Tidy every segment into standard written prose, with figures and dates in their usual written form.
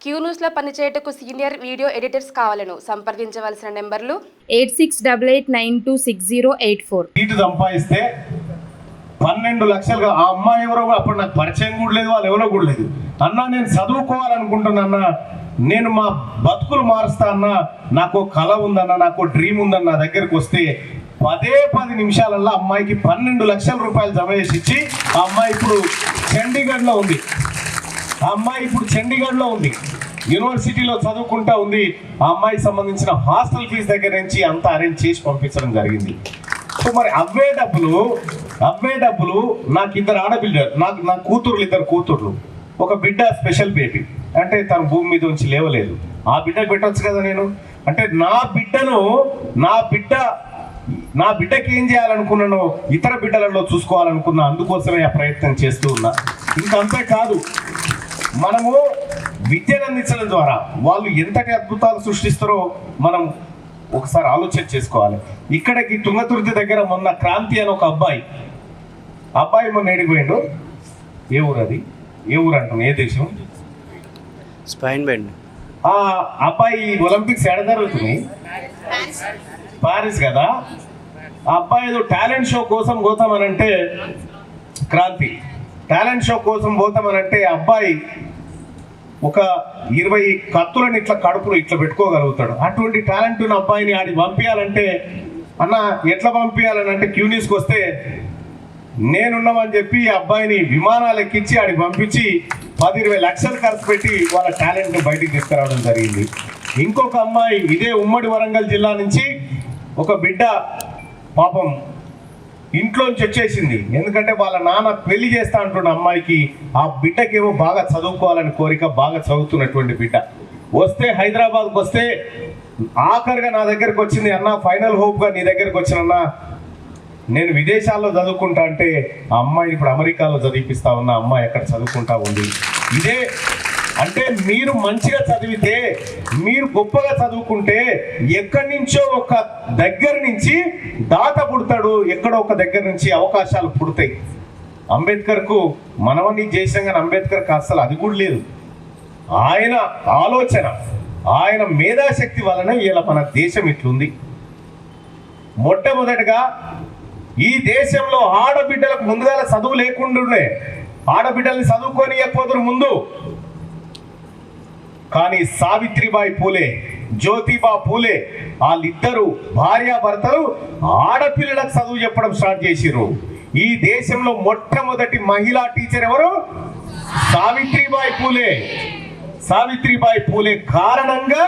Queue న్యూస్లో పనిచేయటకు senior video editors కావాలను సంప్రదించవలసిన నెంబర్లు 8688960884. సీటు సంపాదిస్తే 12 లక్షలుగా ఆ అమ్మాయి ఎవరో అప్పుడు నాకు పరిచయం కూడా లేదు, వాళ్ళు ఎవరో కూడా లేదు. అన్నా నేను చదువుకోవాలనుకుంటున్నా, నేను మా బతుకులు మారుస్తా అన్నా, నాకు కళ ఉందన్న, నాకు డ్రీమ్ ఉందన్న నా దగ్గరకు వస్తే 10 నిమిషాలలో అమ్మాయికి 12 లక్షల రూపాయలు జమ చేసి ఇచ్చి ఆ అమ్మాయి ఇప్పుడు చండీగఢ్లో ఉంది. యూనివర్సిటీలో చదువుకుంటా ఉంది. ఆ అమ్మాయికి సంబంధించిన హాస్టల్ ఫీజు దగ్గర నుంచి అంతా అరేంజ్ చేసి పంపించడం జరిగింది. సో మరి అవే డబ్బులు నాకు ఇద్దరు ఆడపిల్లలు, నా కూతుర్లు, 2 కూతుర్లు, ఒక బిడ్డ స్పెషల్ బేబీ, అంటే తన భూమి మీద ఉంచి లేవలేదు. ఆ బిడ్డకు పెట్టవచ్చు కదా నేను. అంటే నా బిడ్డకి ఏం చేయాలనుకున్నానో ఇతర బిడ్డలలో చూసుకోవాలనుకున్నా. అందుకోసమే ఆ ప్రయత్నం చేస్తూ ఉన్నా. ఇంకంతే కాదు, మనము విద్యను అందించడం ద్వారా వాళ్ళు ఎంతటి అద్భుతాలు సృష్టిస్తారో మనం ఒకసారి ఆలోచన చేసుకోవాలి. ఇక్కడికి తుంగతుర్తి దగ్గర మొన్న క్రాంతి అని ఒక అబ్బాయి మొన్న ఏడిపోయిండు. ఏ ఊరు అది? ఏ ఊరు అంటున్నా, ఏ దేశం? Spine bend. ఆ అబ్బాయి ఒలింపిక్స్ ఎక్కడ జరుగుతుంది? పారిస్ కదా. ఆ అబ్బాయి ఏదో టాలెంట్ షో కోసం పోతామనంటే, క్రాంతి టాలెంట్ షో కోసం పోతామనంటే అబ్బాయి ఒక 20 కత్తులను ఇట్లా కడుపులో ఇట్లా పెట్టుకోగలుగుతాడు. అటువంటి టాలెంట్ ఉన్న అబ్బాయిని ఆడి పంపించాలంటే, అన్న ఎట్లా పంపించాలని అంటే క్యూ న్యూస్కి వస్తే నేనున్నామని చెప్పి ఆ అబ్బాయిని విమానాలు ఎక్కించి ఆడికి పంపించి 10-20 లక్షలు ఖర్చు పెట్టి వాళ్ళ టాలెంట్ని బయటికి తీసుకురావడం జరిగింది. ఇంకొక అమ్మాయి ఇదే ఉమ్మడి వరంగల్ జిల్లా నుంచి ఒక బిడ్డ పాపం ఇంట్లోంచి వచ్చేసింది. ఎందుకంటే వాళ్ళ నాన్న పెళ్లి చేస్తా అంటున్న అమ్మాయికి, ఆ బిడ్డకేమో బాగా చదువుకోవాలని కోరిక, బాగా చదువుతున్నటువంటి బిడ్డ వస్తే హైదరాబాద్కి వస్తే ఆఖరిగా నా దగ్గరకు వచ్చింది. అన్న ఫైనల్ హోప్గా నీ దగ్గరకు వచ్చినన్నా, నేను విదేశాల్లో చదువుకుంటా అంటే ఆ అమ్మాయిని ఇప్పుడు అమెరికాలో చదివిపిస్తా ఉన్నా. అమ్మాయి ఎక్కడ చదువుకుంటా ఉంది. ఇదే అంటే మీరు మంచిగా చదివితే, మీరు గొప్పగా చదువుకుంటే ఎక్కడి నుంచో ఒక దగ్గర నుంచి దాత పుడతాడు, ఎక్కడో ఒక దగ్గర నుంచి అవకాశాలు పుడతాయి. అంబేద్కర్కు మనవన్నీ చేసాం కానీ అంబేద్కర్కి అసలు అది కూడా లేదు. ఆయన ఆలోచన, ఆయన మేధాశక్తి వలన ఇలా మన దేశం ఇట్లుంది. మొట్టమొదటిగా ఈ దేశంలో ఆడబిడ్డలకు ముందుగా చదువు లేకుండానే ఆడబిడ్డల్ని చదువుకోనియకపోతున్నారు ముందు. కానీ సావిత్రిబాయి పూలే, జ్యోతిబా పూలే వాళ్ళిద్దరూ భార్యాభర్తలు ఆడపిల్లలకు చదువు చెప్పడం స్టార్ట్ చేసిర్రు. ఈ దేశంలో మొట్టమొదటి మహిళా టీచర్ ఎవరు? సావిత్రిబాయి పూలే కారణంగా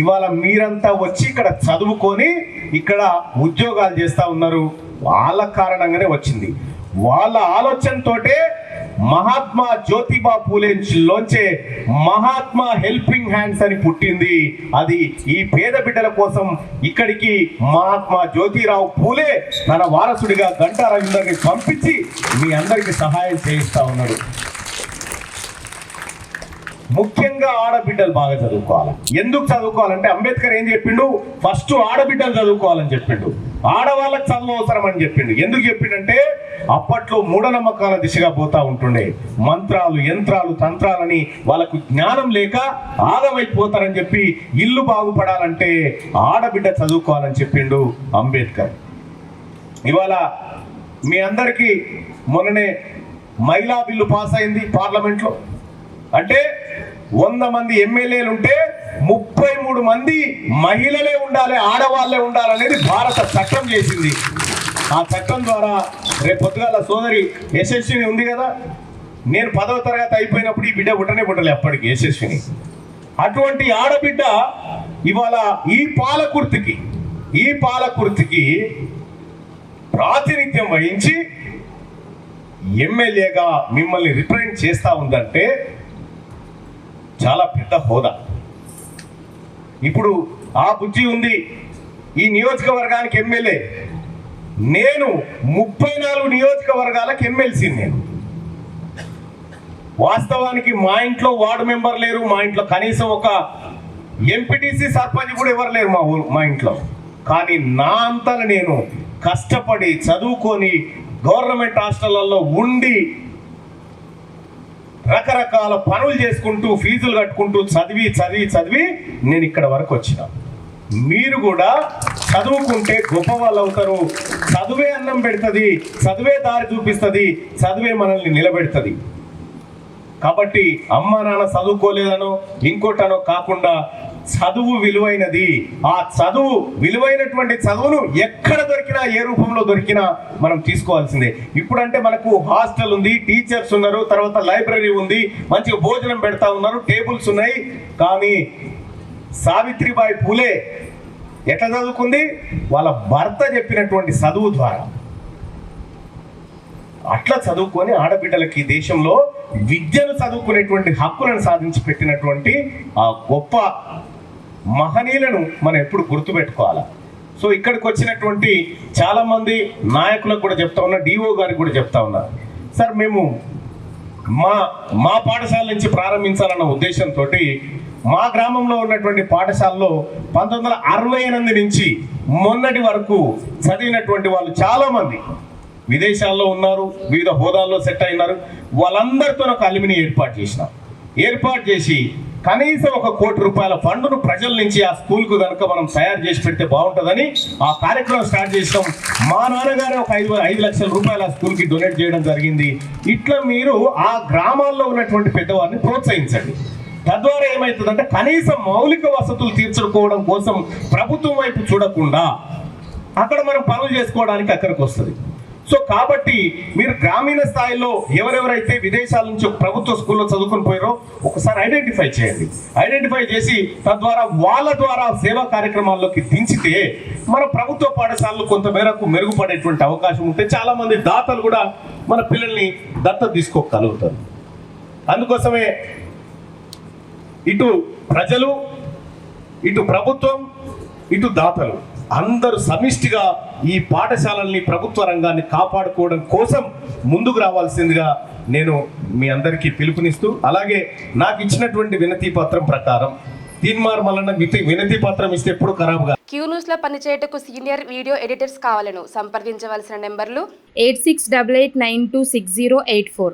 ఇవాళ మీరంతా వచ్చి ఇక్కడ చదువుకొని ఇక్కడ ఉద్యోగాలు చేస్తా ఉన్నారు. వాళ్ళ కారణంగానే వచ్చింది. వాళ్ళ ఆలోచనతోటే మహాత్మా జ్యోతిబా పూలేలోంచే మహాత్మా హెల్పింగ్ హ్యాండ్స్ అని పుట్టింది. అది ఈ పేద బిడ్డల కోసం ఇక్కడికి మహాత్మా జ్యోతిరావు పూలే తన వారసుడిగా గంటా రవీందర్ని పంపించి మీ అందరికి సహాయం చేయిస్తా ఉన్నాడు. ముఖ్యంగా ఆడబిడ్డలు బాగా చదువుకోవాలి. ఎందుకు చదువుకోవాలంటే అంబేద్కర్ ఏం చెప్పిండు? ఫస్ట్ ఆడబిడ్డలు చదువుకోవాలని చెప్పిండు. ఆడవాళ్ళకి చదువు అవసరం అని చెప్పిండు. ఎందుకు చెప్పిండంటే అప్పట్లో మూఢనమ్మకాల దిశగా పోతా ఉంటుండే. మంత్రాలు, యంత్రాలు, తంత్రాలని వాళ్ళకు జ్ఞానం లేక ఆగమైపోతారని చెప్పి ఇల్లు బాగుపడాలంటే ఆడబిడ్డ చదువుకోవాలని చెప్పిండు అంబేద్కర్. ఇవాళ మీ అందరికీ మొన్ననే మహిళా బిల్లు పాస్ అయింది పార్లమెంట్లో. అంటే 100 మంది ఎమ్మెల్యేలు ఉంటే 33 మంది మహిళలే ఉండాలి, ఆడవాళ్లే ఉండాలనేది భారత చట్టం చేసింది. ఆ చట్టం ద్వారా రేపు పొద్దుగాల సోదరి యశస్విని ఉంది కదా, నేను 10వ తరగతి అయిపోయినప్పుడు ఈ బిడ్డ పుట్టలే అప్పటికి యశస్విని. అటువంటి ఆడబిడ్డ ఇవాళ ఈ పాలకుర్తికి ప్రాతినిధ్యం వహించి ఎమ్మెల్యేగా మిమ్మల్ని రిప్రజెంట్ చేస్తా ఉందంటే చాలా పెద్ద హోదా. ఇప్పుడు ఆ బుజ్జి ఉంది ఈ నియోజకవర్గానికి ఎమ్మెల్యే. నేను 34 నియోజకవర్గాలకు ఎమ్మెల్సీ. నేను వాస్తవానికి మా ఇంట్లో వార్డు మెంబర్ లేరు, మా ఇంట్లో కనీసం ఒక ఎంపీటీసీ సర్పంచ్ కూడా ఎవరు లేరు మా ఇంట్లో. కానీ నా అంతలో నేను కష్టపడి చదువుకొని గవర్నమెంట్ హాస్టళ్లలో ఉండి రకరకాల పనులు చేసుకుంటూ ఫీజులు కట్టుకుంటూ చదివి నేను ఇక్కడ వరకు వచ్చిన. మీరు కూడా చదువుకుంటే గొప్ప వాళ్ళు అవుతారు. చదువే అన్నం పెడుతుంది, చదువే దారి చూపిస్తుంది, చదువే మనల్ని నిలబెడుతుంది. కాబట్టి అమ్మ నాన్న చదువుకోలేదనో ఇంకోటనో కాకుండా చదువు విలువైనది. ఆ చదువు విలువైనటువంటి చదువును ఎక్కడ దొరికినా ఏ రూపంలో దొరికినా మనం తీసుకోవాల్సిందే. ఇప్పుడంటే మనకు హాస్టల్ ఉంది, టీచర్స్ ఉన్నారు, తర్వాత లైబ్రరీ ఉంది, మంచిగా భోజనం పెడతా ఉన్నారు, టేబుల్స్ ఉన్నాయి. కానీ సావిత్రిబాయి పూలే ఎట్లా చదువుకుంది? వాళ్ళ భర్త చెప్పినటువంటి చదువు ద్వారా. అట్లా చదువుకొని ఆడబిడ్డలకి దేశంలో విద్యను చదువుకునేటువంటి హక్కులను సాధించి పెట్టినటువంటి ఆ గొప్ప మహనీయులను మనం ఎప్పుడు గుర్తుపెట్టుకోవాలి. సో ఇక్కడికి వచ్చినటువంటి చాలా మంది నాయకులకు కూడా చెప్తా ఉన్నా, డిఓ గారికి కూడా చెప్తా ఉన్నా, సార్ మేము మా పాఠశాల నుంచి ప్రారంభించాలన్న ఉద్దేశంతో మా గ్రామంలో ఉన్నటువంటి పాఠశాలలో 1968 నుంచి మొన్నటి వరకు చదివినటువంటి వాళ్ళు చాలా మంది విదేశాల్లో ఉన్నారు, వివిధ హోదాల్లో సెట్ అయినారు. వాళ్ళందరితో ఒక అల్యూమిని ఏర్పాటు చేసి కనీసం ₹1 కోటి ఫండును ప్రజల నుంచి ఆ స్కూల్కు కనుక మనం తయారు చేసి పెడితే బాగుంటుందని ఆ కార్యక్రమం స్టార్ట్ చేసాం. మా నాన్నగారే ఒక 5 లక్షల రూపాయలు ఆ స్కూల్కి డొనేట్ చేయడం జరిగింది. ఇట్లా మీరు ఆ గ్రామాల్లో ఉన్నటువంటి పెద్దవారిని ప్రోత్సహించండి. తద్వారా ఏమవుతుందంటే కనీసం మౌలిక వసతులు తీర్చుకోవడం కోసం ప్రభుత్వం వైపు చూడకుండా అక్కడ మనం పనులు చేసుకోవడానికి అక్కడికి వస్తుంది. సో కాబట్టి మీరు గ్రామీణ స్థాయిలో ఎవరెవరైతే విదేశాల నుంచి ప్రభుత్వ స్కూల్లో చదువుకుని పోయారో ఒకసారి ఐడెంటిఫై చేయండి. ఐడెంటిఫై చేసి తద్వారా వాళ్ళ ద్వారా సేవా కార్యక్రమాల్లోకి దించితే మన ప్రభుత్వ పాఠశాలలు కొంతమేరకు మెరుగుపడేటువంటి అవకాశం ఉంటే చాలా మంది దాతలు కూడా మన పిల్లల్ని దత్తత తీసుకోగలుగుతారు. అందుకోసమే ఇటు ప్రజలు, ఇటు ప్రభుత్వం, ఇటు దాతలు అందరూ సమిష్టిగా ఈ పాఠశాలల్ని, ప్రభుత్వ రంగాన్ని కాపాడుకోవడం కోసం ముందుకు రావాల్సిందిగా నేను మీ అందరికీ పిలుపునిస్తూ, అలాగే నాకు ఇచ్చినటువంటి వినతి పత్రం ప్రకారం తీన్మార్ మల్లన్న వినతి పత్రం ఇస్తే ఎప్పుడు ఖరాబ్ గా క్యూ న్యూస్ లో పనిచేయటకు సీనియర్ వీడియో ఎడిటర్స్ కావాలను సంప్రదించవలసిన నెంబర్లు 8688926084.